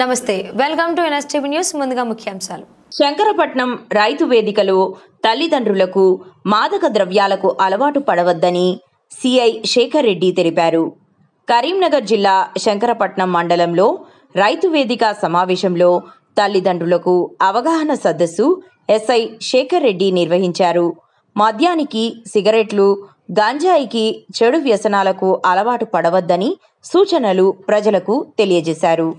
నమస్తే, welcome to NSTV news. ముందుగా ముఖ్యాంశాలు. శంకరపట్నం రైతు వేదికలో తల్లిదండ్రులకు మాదక ద్రవ్యాలకు అలవాటు పడవద్దని సిఐ శేఖర్ రెడ్డి తెలిపారు. కరీంనగర్ జిల్లా శంకరపట్నం మండలంలో రైతు వేదిక సమావేశంలో తల్లిదండ్రులకు అవగాహన సదస్సు ఎస్ఐ శేఖర్ రెడ్డి నిర్వహించారు. మద్యానికి, సిగరెట్లు, గంజాయికి, చెడు వ్యసనాలకు అలవాటు పడవద్దని సూచనలు ప్రజలకు తెలియజేశారు.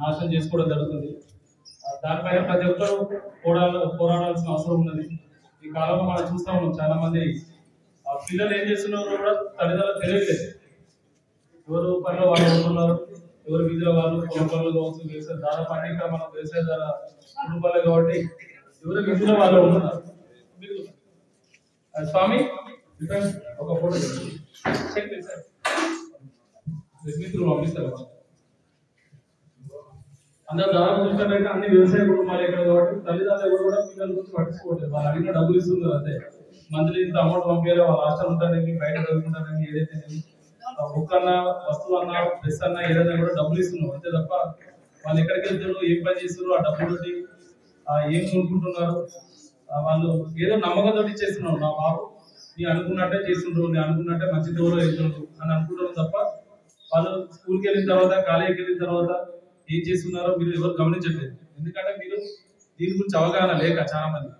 నాశనం చేసుకోవడం జరుగుతుంది. దానిపైన ప్రతి ఒక్కరు పోరాడాల్సిన అవసరం ఉన్నది. ఈ కాలంలో మనం చూస్తా ఉన్నాం, చాలా మంది పిల్లలు ఏం చేస్తున్నారో కూడా తల్లిదండ్రులకు తెలియట్లేదు. ఎవరు పనిలో వాళ్ళు ఉంటున్నారు, ఎవరు వీధిలో వాళ్ళు పొలం పనులు కావచ్చు, వ్యవసాయ దాదాపు అన్ని ఇక్కడ మనం వ్యవసాయ కుటుంబాలే కాబట్టి ఎవరు వీధిలో వాళ్ళు ఉంటున్నారు. స్వామి ఒక ఫోటో మిత్రులు పంపిస్తారు. అందరూ దాదాపు చూసినట్లయితే అన్ని వ్యవసాయ కుటుంబాలు ఇక్కడ కాబట్టి తల్లిదండ్రులు కూడా పిల్లల గురించి పట్టించుకోవట్లేదు. వాళ్ళు అడిగిన డబ్బులు ఇస్తున్నారు అంతే. మంత్లీ ఇంత అమౌంట్ పంపించాలి, వాళ్ళ హాస్టల్ ఉంటారని, బయట చదువుకుంటారని, ఏదైతే బుక్ అన్నా, వస్తువు అన్నా, డ్రెస్ అన్నా, ఏదైనా కూడా డబ్బులు ఇస్తున్నారు అంతే తప్ప వాళ్ళు ఎక్కడికి వెళ్తారు, ఏం పని చేస్తున్నారు, ఆ డబ్బులు ఏం కొనుక్కుంటున్నారు, వాళ్ళు ఏదో నమ్మకంతో ఇచ్చేస్తున్నారు. నా బాబు నీ అనుకున్నట్టే చేస్తుండ్రు, నీ అనుకున్నట్టే మంచి దూరం వెళ్తుండ్రు అని అనుకుంటున్నారు తప్ప వాళ్ళు స్కూల్కి వెళ్ళిన తర్వాత, కాలేజీకి వెళ్ళిన తర్వాత ఏం చేస్తున్నారో మీరు ఎవరు గమనించట్లేదు. ఎందుకంటే మీరు దీని గురించి అవగాహన లేక చాలా మంది.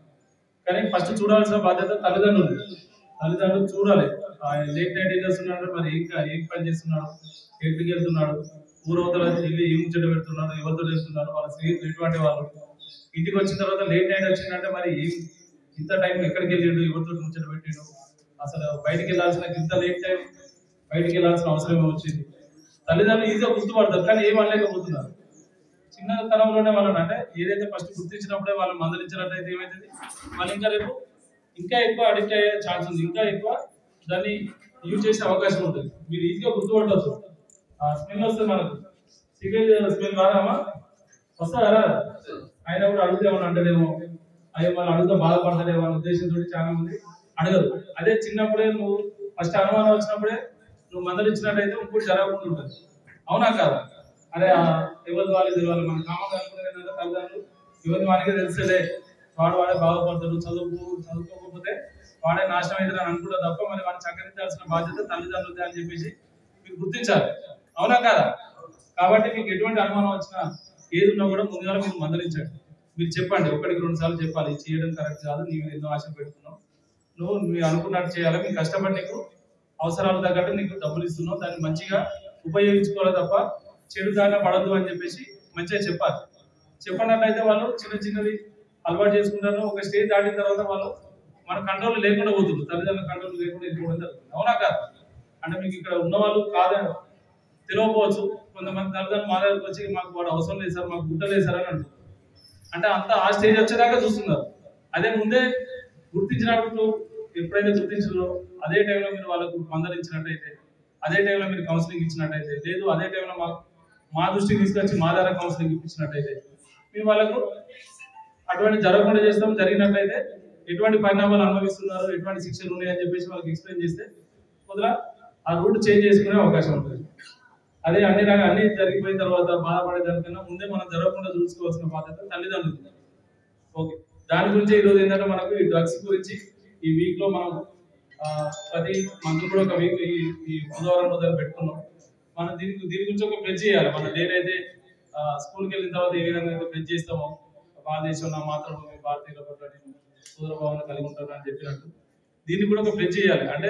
కానీ ఫస్ట్ చూడాల్సిన బాధ్యత తల్లిదండ్రులు చూడాలి. లేట్ నైట్ ఏం చేస్తున్నాడు, మరి ఏం పని చేస్తున్నాడు, ఎక్కడికి వెళ్తున్నాడు, ఊరవతల వెళ్ళి ఏం ముచ్చట పెడుతున్నాడు, ఎవరితో వెళ్తున్నాడు, వాళ్ళ స్నేహితులు ఎటువంటి వాళ్ళు, ఇంటికి వచ్చిన తర్వాత లేట్ నైట్ వచ్చిందంటే మరి ఇంత టైం ఎక్కడికి వెళ్ళాడు, ఎవరితో ముచ్చట పెట్టాడు, అసలు బయటికి వెళ్ళాల్సిన ఇంత లేట్ టైం బయటికి వెళ్ళాల్సిన అవసరమే వచ్చింది. తల్లిదండ్రులు ఈజీగా గుర్తుపడతారు, కానీ ఏం అనలేకపోతున్నారు. చిన్నతనంలోనే వాళ్ళని అంటే ఏదైతే ఫస్ట్ గుర్తించినప్పుడే వాళ్ళు మందలించినట్టయితే ఏమైతుంది, వాళ్ళు ఇంకా రేపు ఇంకా ఎక్కువ అడిక్ట్ అయ్యే ఛాన్స్ ఉంది, ఇంకా ఎక్కువ దాన్ని యూజ్ చేసే అవకాశం ఉంటుంది. మీరు ఈజీగా గుర్తుపట్టవచ్చు. ఆ స్మెల్ వస్తుంది మనకు, సిగరెట్ స్మెల్ రాదామా, వస్తారా? ఆయన కూడా అడిగితే ఏమన్నా అంటేనేమో, అయ్యో వాళ్ళు అడుగుతా బాధపడతారేమో అనే ఉద్దేశంతో చాలా మంది అడగరు. అదే చిన్నప్పుడే నువ్వు ఫస్ట్ అనుమానం వచ్చినప్పుడే నువ్వు మందలించినట్టయితే ఇంకోటి జరగకుండా ఉంటుంది. అవునా కాదా? అరే ఎవరి వాళ్ళు తెలియాలి, మన కామన్ అనుకునేది ఏంటంటే తల్లిదండ్రులు ఎవరి వాడికే తెలిసేలే, వాడే బాధపడతాడు, చదువుకోకపోతే వాడే నాశనం అవుతాడు అని అనుకుంటా తప్ప మరి వాడిని చక్కరించాల్సిన బాధ్యత తల్లిదండ్రులదే అని చెప్పేసి మీరు గుర్తించాలి. అవునా కాదా? కాబట్టి మీకు ఎటువంటి అనుమానం వచ్చినా ఏది ఉన్నా కూడా ముందుగా మీరు మందలించండి. మీరు చెప్పండి, ఒకటికి 2 సార్లు చెప్పాలి, చేయడం కరెక్ట్ కాదు, నీవు ఎన్నో ఆశ పెడుతున్నావు, నువ్వు అనుకున్నట్టు చేయాలి, మీకు కష్టపడి నీకు అవసరాలు తగ్గట్టు నీకు డబ్బులు ఇస్తున్నావు, దాన్ని మంచిగా ఉపయోగించుకోవాలి తప్ప చెడు దారిన పడద్దు అని చెప్పేసి మంచిగా చెప్పాలి. చెప్పినట్లయితే వాళ్ళు చిన్నవి అలవాటు చేసుకుంటారు. ఒక స్టేజ్ దాటిన తర్వాత వాళ్ళు మన కంట్రోల్ లేకుండా పోతుంది, తల్లిదండ్రుల కంట్రోల్ లేకుండా వెళ్ళిపోవడం జరుగుతుంది. అవునా కాదు? అంటే మీకు ఇక్కడ ఉన్న వాళ్ళు కాదని తెలియకపోవచ్చు. కొంతమంది తల్లిదండ్రులు మా దగ్గరకు వచ్చి మాకు వాడు అవసరం లేదు సార్, మాకు గుట్టలేదు సార్ అని అంటారు. అంటే అంత ఆ స్టేజ్ వచ్చేదాకా చూస్తున్నారు. అదే ముందే గుర్తించినప్పుడు, ఎప్పుడైతే గుర్తించారో అదే టైంలో మీరు వాళ్ళకు మందలించినట్టయితే, అదే టైంలో మీరు కౌన్సిలింగ్ ఇచ్చినట్టయితే, లేదు అదే టైంలో మా దృష్టికి తీసుకొచ్చి మా ద్వారా కౌన్సిలింగ్ ఇప్పించినట్టయితే మేము వాళ్ళకు అటువంటి జరగకుండా చేస్తాం. జరిగినట్లయితే ఎటువంటి పరిణామాలు అనుభవిస్తున్నారు, ఎటువంటి శిక్షలు ఉన్నాయని చెప్పేసి వాళ్ళకి ఎక్స్ప్లెయిన్ చేస్తే కొద్దిగా ఆ రూట్ చేంజ్ చేసుకునే అవకాశం ఉంటుంది. అదే అన్ని జరిగిపోయిన తర్వాత బాధపడే దానికన్నా ముందే మనం జరగకుండా చూసుకోవాల్సిన బాధ్యత తల్లిదండ్రులు. ఓకే, దాని గురించి ఈరోజు ఏంటంటే మనకు ఈ డ్రగ్స్ గురించి ఈ వీక్ లో మనం ప్రతి మంత్ కూడా ఒక వీక్ ఈ బుధవారం రోజు పెట్టుకున్నాం. మనం దీని గురించి ఒక ప్లెడ్జ్ చేయాలి. మన ఏదైతే స్కూల్కి వెళ్ళిన తర్వాత ఏ విధంగా అయితే ప్లెడ్జ్ చేస్తామో, భారతదేశం నా మాతృభూమి, భారతీయుల పట్ల సోదర భావన కలిగి ఉంటాను అని చెప్పినట్టు దీన్ని కూడా ఒక ప్లెడ్జ్ చేయాలి. అంటే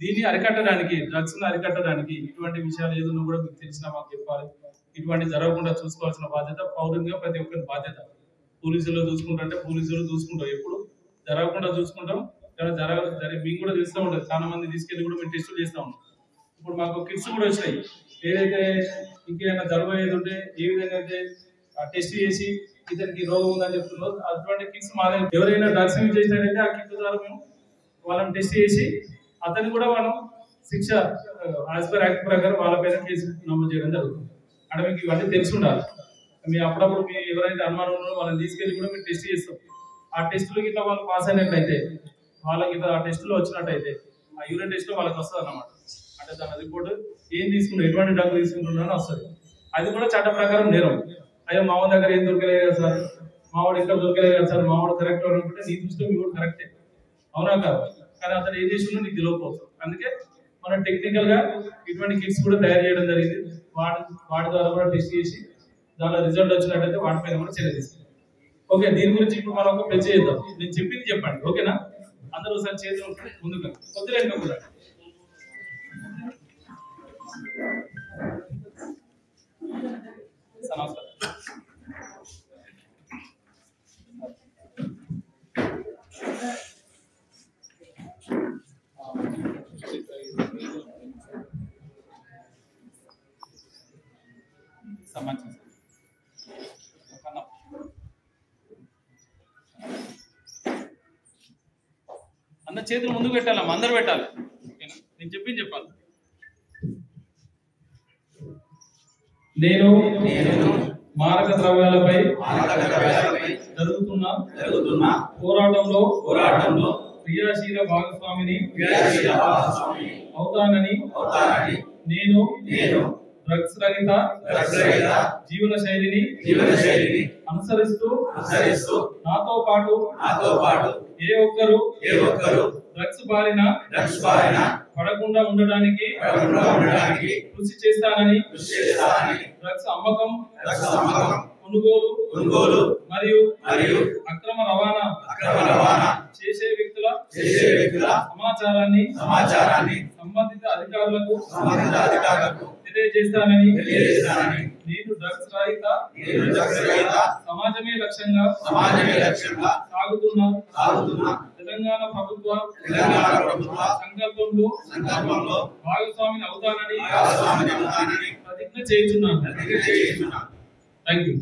దీన్ని అరికట్టడానికి, డ్రగ్స్ ను అరికట్టడానికి ఇటువంటి విషయాలు ఏదన్నా కూడా మీకు తెలిసినా మాకు చెప్పాలి. ఇటువంటి జరగకుండా చూసుకోవాల్సిన బాధ్యత పౌరునిగా ప్రతి ఒక్కరి బాధ్యత. పోలీసులు చూసుకుంటే పోలీసులు చూసుకుంటాం, ఎప్పుడు జరగకుండా చూసుకుంటాం. మీకు కూడా తెలుస్తూ ఉంటుంది, చాలా మంది తీసుకెళ్ళి కూడా మేము టెస్టులు చేస్తూ ఉంటాం. ఇప్పుడు మాకు కిట్స్ కూడా వచ్చినాయి, ఏదైతే ఇంకేమైనా జలుబు అయ్యేది ఉంటే ఏ విధంగా అయితే టెస్ట్ చేసి ఇతనికి రోగం ఉందని చెప్తున్నారు, అటువంటి కిట్స్ మా దగ్గర. ఎవరైనా డ్రగ్స్ యూజ్ చేసినట్టయితే ఆ కిట్ ద్వారా మేము వాళ్ళని టెస్ట్ చేసి అతన్ని కూడా మనం శిక్ష యాజ్ పర్ యాక్ట్ ప్రకారం వాళ్ళపైన కేసు నమోదు చేయడం జరుగుతుంది. అంటే మీకు ఇవన్నీ తెలిసి ఉండాలి. మీ అప్పుడప్పుడు మీ ఎవరైతే అనుమానం ఉన్నారో వాళ్ళని తీసుకెళ్ళి కూడా మీరు టెస్ట్ చేస్తాం. ఆ టెస్టులు గిట్లా వాళ్ళు పాస్ అయినట్లయితే వాళ్ళకి ఇట్లా ఆ టెస్టులో వచ్చినట్టయితే ఆ యూరిన్ టెస్ట్లో వాళ్ళకి వస్తుంది అన్నమాట. అంటే దాని రిపోర్ట్ ఏం తీసుకున్నారు, ఎటువంటి డ్రగ్ తీసుకుంటున్నారని వస్తుంది. అది కూడా చట్ట ప్రకారం నేరం. అయ్యో మావాడి దగ్గర ఏం దొరకలేదు కదా సార్, మావాడు ఇక్కడ దొరకలేదు కదా సార్, మావాడు కరెక్ట్ అనుకుంటే నీ దృష్టిలో మీ కూడా కరెక్టే, అవునా కాదు? కానీ అతను ఏం చేసిందో నీకు తెలియకపోవచ్చు. అందుకే మనం టెక్నికల్ గా ఇటువంటి కిట్స్ కూడా తయారు చేయడం జరిగింది. వాటి ద్వారా కూడా టెస్ట్ చేసి దానిలో రిజల్ట్ వచ్చినట్టయితే వాటిపైన కూడా చర్య తీసుకుంటాం. ఓకే, దీని గురించి ఇప్పుడు మనం ఒక ప్రెస్ చేద్దాం. నేను చెప్పింది చెప్పండి, ఓకేనా? అందరూ ఒకసారి చేతులు ముందుగా కొద్దిగా కూడా నమస్కారం. సమాచారం అన్న చేతులు ముందుకు పెట్టాలమ్మా, అందరు పెట్టాలి. నేను చెప్పింది చెప్పాలి. నేను మారక ద్రవ్యాలపై జరుగుతున్న పోరాటంలో క్రియాశీల భాగస్వామిని అవుతానని నేను డ్రగ్స్ రహిత జీవన శైలిని అనుసరిస్తూ నాతో పాటు ఏ ఒక్కరు డ్రగ్స్ బారిన పడకుండా ఉండడానికి కృషి చేస్తానని డ్రగ్స్ అమ్మకం, కొనుగోలు మరియు అక్రమ రవాణా చేసే వ్యక్తుల సమాచారాన్ని సంబంధిత అధికారులకు తెలియజేస్తానని నేను డ్రగ్స్ రహిత సమాజమే లక్ష్యంగా సాగుతున్న తెలంగాణ ప్రభుత్వ సంకల్పంలో భాగస్వామిని అవుతానని ప్రతిజ్ఞ చేయుచున్నాను. Thank you.